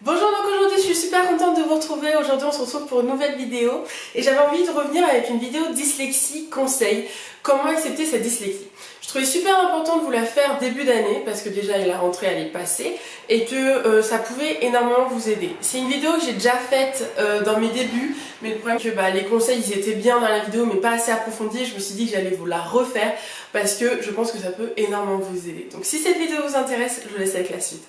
Bonjour, donc aujourd'hui je suis super contente de vous retrouver. Aujourd'hui on se retrouve pour une nouvelle vidéo et j'avais envie de revenir avec une vidéo dyslexie conseil. Comment accepter sa dyslexie. Je trouvais super important de vous la faire début d'année parce que déjà la rentrée elle est passée et que ça pouvait énormément vous aider. C'est une vidéo que j'ai déjà faite dans mes débuts, mais le problème c'est que les conseils ils étaient bien dans la vidéo mais pas assez approfondis. Je me suis dit que j'allais vous la refaire parce que je pense que ça peut énormément vous aider. Donc si cette vidéo vous intéresse, je vous laisse avec la suite.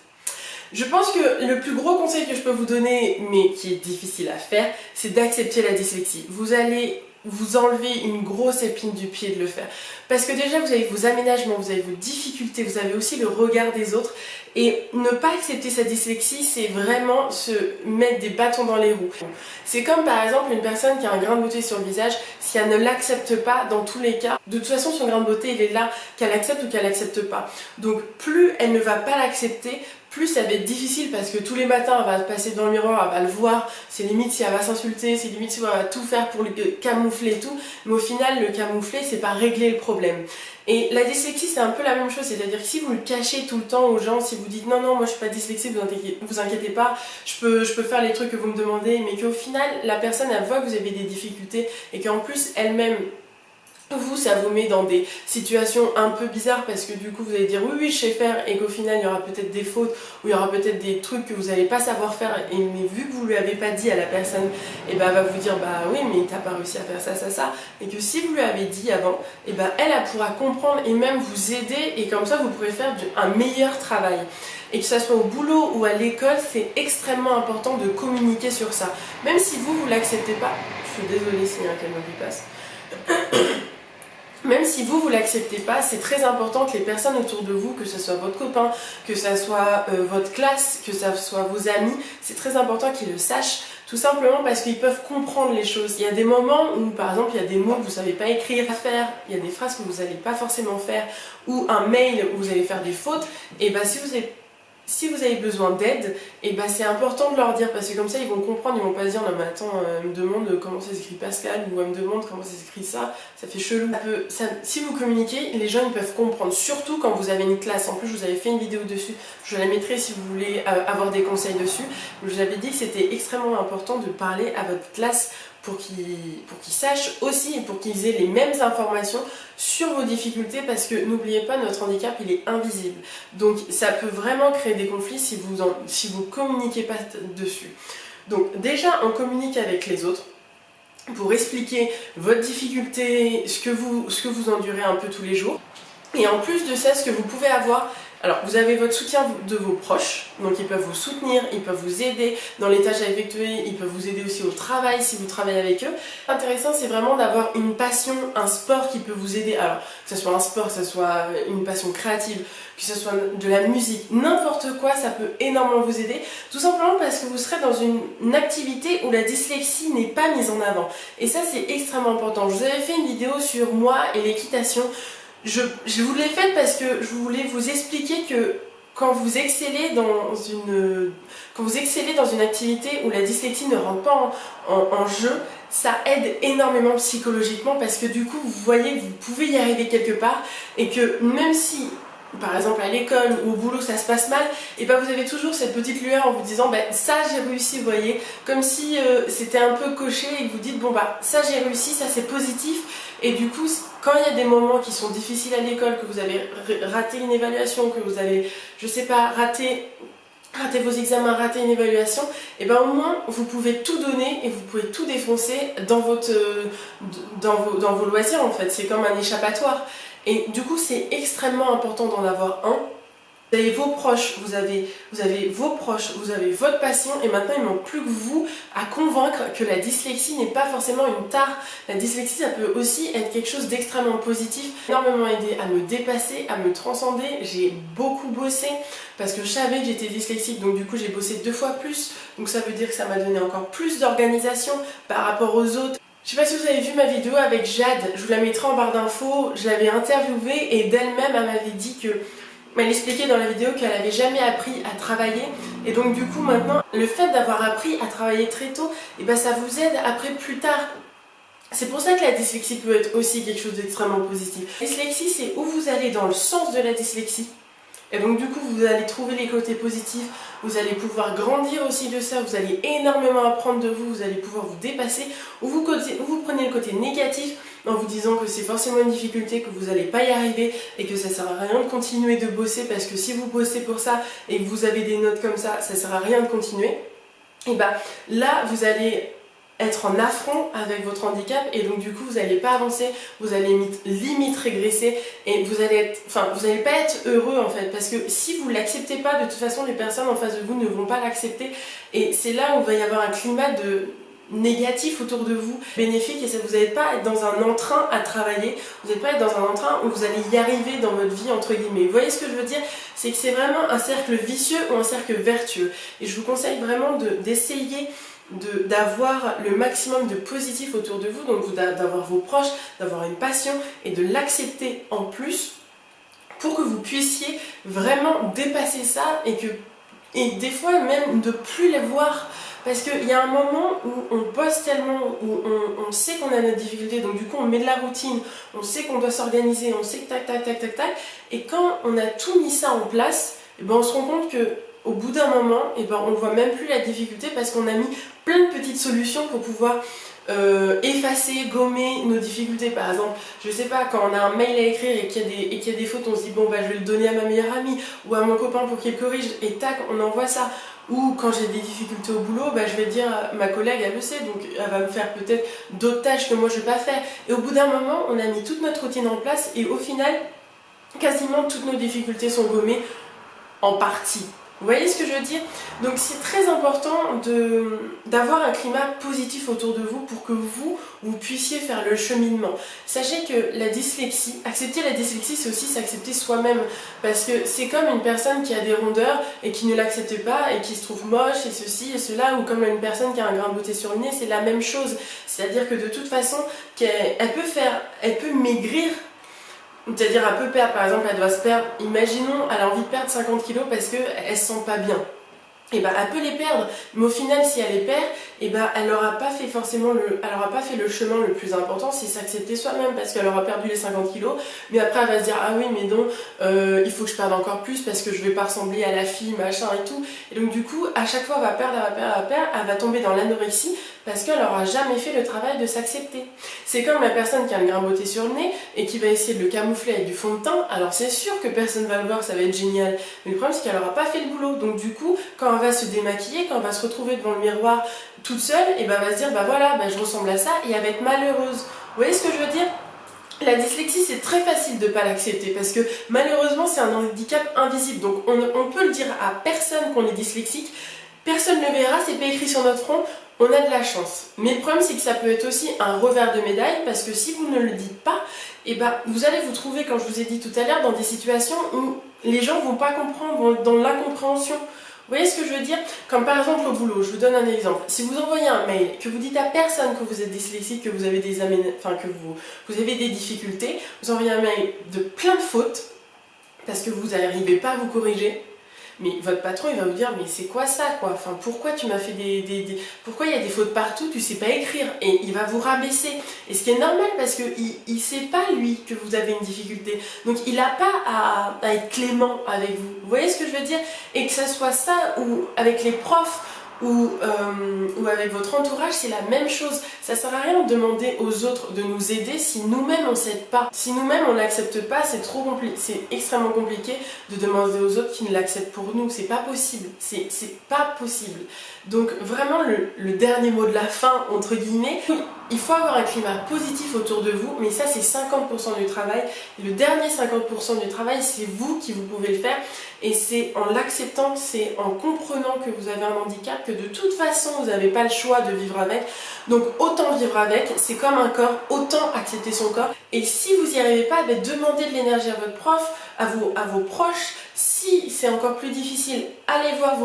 Je pense que le plus gros conseil que je peux vous donner, mais qui est difficile à faire, c'est d'accepter la dyslexie. Vous allez vous enlever une grosse épine du pied de le faire. Parce que déjà, vous avez vos aménagements, vous avez vos difficultés, vous avez aussi le regard des autres. Et ne pas accepter sa dyslexie, c'est vraiment se mettre des bâtons dans les roues. C'est comme par exemple une personne qui a un grain de beauté sur le visage, si elle ne l'accepte pas, dans tous les cas, de toute façon son grain de beauté il est là, qu'elle accepte ou qu'elle accepte pas. Donc plus elle ne va pas l'accepter, plus ça va être difficile parce que tous les matins elle va passer devant le miroir, elle va le voir, c'est limite si elle va s'insulter, c'est limite si elle va tout faire pour le camoufler et tout, mais au final le camoufler c'est pas régler le problème. Et la dyslexie c'est un peu la même chose, c'est-à-dire que si vous le cachez tout le temps aux gens, si vous dites non moi je suis pas dyslexique, vous inquiétez pas, je peux faire les trucs que vous me demandez, mais qu'au final la personne elle voit que vous avez des difficultés et qu'en plus elle-même ça vous met dans des situations un peu bizarres parce que du coup vous allez dire oui je sais faire et qu'au final il y aura peut-être des fautes ou il y aura peut-être des trucs que vous n'allez pas savoir faire mais vu que vous lui avez pas dit à la personne et elle va vous dire oui mais t'as pas réussi à faire ça et que si vous lui avez dit avant elle pourra comprendre et même vous aider et comme ça vous pourrez faire un meilleur travail. Et que ce soit au boulot ou à l'école, c'est extrêmement important de communiquer sur ça. Même si vous l'acceptez pas, je suis désolée s'il y a quelqu'un qui passe. Même si vous l'acceptez pas, c'est très important que les personnes autour de vous, que ce soit votre copain, que ce soit votre classe, que ce soit vos amis, c'est très important qu'ils le sachent, tout simplement parce qu'ils peuvent comprendre les choses. Il y a des moments où, par exemple, il y a des mots que vous ne savez pas écrire, faire, il y a des phrases que vous n'allez pas forcément faire, ou un mail où vous allez faire des fautes, et si vous avez besoin d'aide, c'est important de leur dire parce que comme ça ils vont comprendre, ils vont pas se dire non mais attends, elle me demande comment ça s'écrit Pascal ou elle me demande comment ça s'écrit ça fait chelou. Si vous communiquez, les gens ils peuvent comprendre, surtout quand vous avez une classe. En plus je vous avais fait une vidéo dessus, je la mettrai si vous voulez avoir des conseils dessus. Je vous avais dit que c'était extrêmement important de parler à votre classe pour qu'ils sachent aussi et pour qu'ils aient les mêmes informations sur vos difficultés parce que n'oubliez pas, notre handicap il est invisible. Donc ça peut vraiment créer des conflits si vous communiquez pas dessus. Donc déjà on communique avec les autres pour expliquer votre difficulté, ce que vous endurez un peu tous les jours. Et en plus de ça, ce que vous pouvez avoir, alors vous avez votre soutien de vos proches, donc ils peuvent vous soutenir, ils peuvent vous aider dans les tâches à effectuer, ils peuvent vous aider aussi au travail si vous travaillez avec eux. L'intéressant c'est vraiment d'avoir une passion, un sport qui peut vous aider, alors que ce soit un sport, que ce soit une passion créative, que ce soit de la musique, n'importe quoi, ça peut énormément vous aider, tout simplement parce que vous serez dans une activité où la dyslexie n'est pas mise en avant. Et ça c'est extrêmement important. Je vous avais fait une vidéo sur moi et l'équitation. Je vous l'ai faite parce que je voulais vous expliquer que quand vous excellez dans une activité où la dyslexie ne rentre pas en jeu, ça aide énormément psychologiquement parce que du coup vous voyez que vous pouvez y arriver quelque part et que même si par exemple à l'école ou au boulot ça se passe mal, et vous avez toujours cette petite lueur en vous disant ça j'ai réussi, vous voyez, comme si c'était un peu coché et que vous dites ça j'ai réussi, ça c'est positif. Et du coup quand il y a des moments qui sont difficiles à l'école, que vous avez raté une évaluation, que vous avez je sais pas raté vos examens, rater une évaluation, et au moins vous pouvez tout donner et vous pouvez tout défoncer dans vos loisirs en fait, c'est comme un échappatoire. Et du coup c'est extrêmement important d'en avoir un. Vous avez vos proches, vous avez votre passion et maintenant il ne manque plus que vous à convaincre que la dyslexie n'est pas forcément une tare. La dyslexie ça peut aussi être quelque chose d'extrêmement positif, énormément aidé à me dépasser, à me transcender. J'ai beaucoup bossé parce que je savais que j'étais dyslexique, donc du coup j'ai bossé 2 fois plus, donc ça veut dire que ça m'a donné encore plus d'organisation par rapport aux autres. Je sais pas si vous avez vu ma vidéo avec Jade, je vous la mettrai en barre d'infos, je l'avais interviewée et d'elle-même elle m'avait dit que elle expliquait dans la vidéo qu'elle n'avait jamais appris à travailler et donc du coup maintenant le fait d'avoir appris à travailler très tôt, ça vous aide après plus tard. C'est pour ça que la dyslexie peut être aussi quelque chose d'extrêmement positif. La dyslexie c'est où vous allez dans le sens de la dyslexie et donc du coup vous allez trouver les côtés positifs vous allez pouvoir grandir aussi de ça, vous allez énormément apprendre de vous, vous allez pouvoir vous dépasser, ou vous prenez le côté négatif en vous disant que c'est forcément une difficulté, que vous n'allez pas y arriver et que ça sert à rien de continuer de bosser parce que si vous bossez pour ça et que vous avez des notes comme ça sert à rien de continuer. Et bah là vous allez être en affront avec votre handicap et donc du coup vous n'allez pas avancer, vous allez limite régresser et vous allez pas être heureux en fait, parce que si vous l'acceptez pas, de toute façon les personnes en face de vous ne vont pas l'accepter et c'est là où il va y avoir un climat de négatif autour de vous, bénéfique, et ça, vous n'allez pas être dans un entrain à travailler, vous n'allez pas être dans un entrain où vous allez y arriver dans votre vie entre guillemets. Vous voyez ce que je veux dire? C'est que c'est vraiment un cercle vicieux ou un cercle vertueux et je vous conseille vraiment d'essayer d'avoir le maximum de positif autour de vous, donc d'avoir vos proches, d'avoir une passion et de l'accepter en plus pour que vous puissiez vraiment dépasser ça et des fois même de plus les voir. Parce qu'il y a un moment où on bosse tellement, où on sait qu'on a notre difficulté, donc du coup on met de la routine, on sait qu'on doit s'organiser, on sait que tac tac tac tac tac, et quand on a tout mis ça en place, et ben on se rend compte que au bout d'un moment, et ben on voit même plus la difficulté parce qu'on a mis plein de petites solutions pour pouvoir effacer, gommer nos difficultés. Par exemple, je sais pas, quand on a un mail à écrire et qu'il y a des fautes, on se dit bon bah je vais le donner à ma meilleure amie ou à mon copain pour qu'il le corrige et tac, on envoie ça. Ou quand j'ai des difficultés au boulot, bah, je vais dire à ma collègue, elle le sait, donc elle va me faire peut-être d'autres tâches que moi je ne vais pas faire. Et au bout d'un moment, on a mis toute notre routine en place et au final, quasiment toutes nos difficultés sont gommées en partie. Vous voyez ce que je veux dire? Donc c'est très important d'avoir un climat positif autour de vous pour que vous puissiez faire le cheminement. Sachez que la dyslexie, accepter la dyslexie, c'est aussi s'accepter soi-même. Parce que c'est comme une personne qui a des rondeurs et qui ne l'accepte pas et qui se trouve moche et ceci et cela, ou comme une personne qui a un grain de beauté sur le nez, c'est la même chose. C'est-à-dire que de toute façon, elle peut maigrir. C'est-à-dire elle peut perdre, par exemple elle doit se perdre, imaginons elle a envie de perdre 50 kilos parce qu'elle se sent pas bien. Et ben elle peut les perdre, mais au final si elle les perd, et ben elle n'aura pas fait le chemin le plus important, c'est s'accepter soi-même, parce qu'elle aura perdu les 50 kilos, mais après elle va se dire ah oui mais non, il faut que je perde encore plus parce que je vais pas ressembler à la fille machin et tout, et donc du coup à chaque fois elle va perdre, elle va tomber dans l'anorexie parce qu'elle n'aura jamais fait le travail de s'accepter. C'est comme la personne qui a le grain beauté sur le nez et qui va essayer de le camoufler avec du fond de teint, alors c'est sûr que personne va le voir, ça va être génial, mais le problème c'est qu'elle n'aura pas fait le boulot, donc du coup quand elle va se démaquiller, quand elle va se retrouver devant le miroir toute seule, et ben elle va se dire bah voilà, je ressemble à ça, et elle va être malheureuse. Vous voyez ce que je veux dire? La dyslexie, c'est très facile de ne pas l'accepter parce que malheureusement c'est un handicap invisible, donc on peut le dire à personne qu'on est dyslexique, personne ne le verra, c'est pas écrit sur notre front, on a de la chance. Mais le problème c'est que ça peut être aussi un revers de médaille parce que si vous ne le dites pas, et ben vous allez vous trouver, comme je vous ai dit tout à l'heure, dans des situations où les gens vont pas comprendre, vont être dans l'incompréhension. Vous voyez ce que je veux dire? Comme par exemple au boulot, je vous donne un exemple. Si vous envoyez un mail, que vous dites à personne que vous êtes dyslexique, que vous avez des vous avez des difficultés, vous envoyez un mail de plein de fautes, parce que vous n'arrivez pas à vous corriger, mais votre patron il va vous dire mais c'est quoi ça quoi, enfin pourquoi tu m'as fait pourquoi il y a des fautes partout, tu sais pas écrire, et il va vous rabaisser, et ce qui est normal parce que il sait pas lui que vous avez une difficulté, donc il n'a pas à être clément avec vous. Vous voyez ce que je veux dire? Et que ça soit ça ou avec les profs ou avec votre entourage, c'est la même chose. Ça sert à rien de demander aux autres de nous aider si nous-mêmes on s'aide pas. Si nous-mêmes on l'accepte pas, c'est trop compliqué, c'est extrêmement compliqué de demander aux autres qui ne l'acceptent pour nous. C'est pas possible. C'est pas possible. Donc vraiment le dernier mot de la fin, entre guillemets, il faut avoir un climat positif autour de vous, mais ça c'est 50% du travail. Et le dernier 50% du travail, c'est vous qui vous pouvez le faire. Et c'est en l'acceptant, c'est en comprenant que vous avez un handicap, que de toute façon vous n'avez pas le choix de vivre avec. Donc autant vivre avec, c'est comme un corps, autant accepter son corps. Et si vous n'y arrivez pas, demandez de l'énergie à votre prof, à vos proches. Si c'est encore plus difficile, allez voir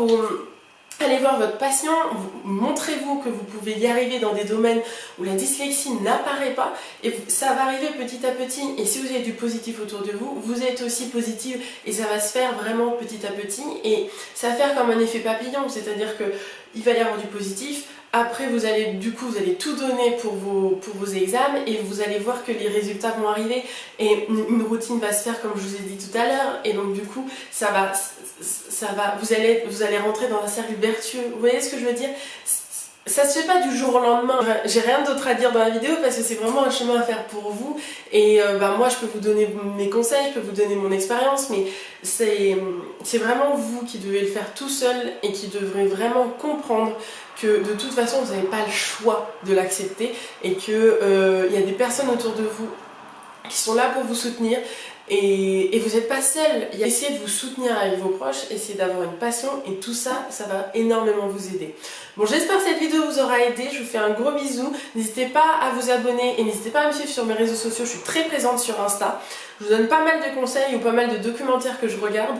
Allez voir votre patient, montrez-vous que vous pouvez y arriver dans des domaines où la dyslexie n'apparaît pas et ça va arriver petit à petit. Et si vous avez du positif autour de vous, vous êtes aussi positive et ça va se faire vraiment petit à petit et ça va faire comme un effet papillon, c'est-à-dire que il va y avoir du positif. Après, vous allez tout donner pour vos examens et vous allez voir que les résultats vont arriver et une routine va se faire comme je vous ai dit tout à l'heure et donc du coup, vous allez rentrer dans un cercle vertueux. Vous voyez ce que je veux dire? Ça se fait pas du jour au lendemain. J'ai rien d'autre à dire dans la vidéo parce que c'est vraiment un chemin à faire pour vous. Et moi, je peux vous donner mes conseils, je peux vous donner mon expérience, mais c'est vraiment vous qui devez le faire tout seul et qui devrez vraiment comprendre que de toute façon, vous n'avez pas le choix de l'accepter et que y a des personnes autour de vous qui sont là pour vous soutenir. Et vous n'êtes pas seul. Essayez de vous soutenir avec vos proches, essayez d'avoir une passion et tout ça, ça va énormément vous aider. Bon, j'espère que cette vidéo vous aura aidé. Je vous fais un gros bisou. N'hésitez pas à vous abonner et n'hésitez pas à me suivre sur mes réseaux sociaux. Je suis très présente sur Insta. Je vous donne pas mal de conseils ou pas mal de documentaires que je regarde.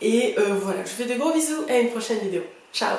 Et voilà, je vous fais de gros bisous et à une prochaine vidéo. Ciao!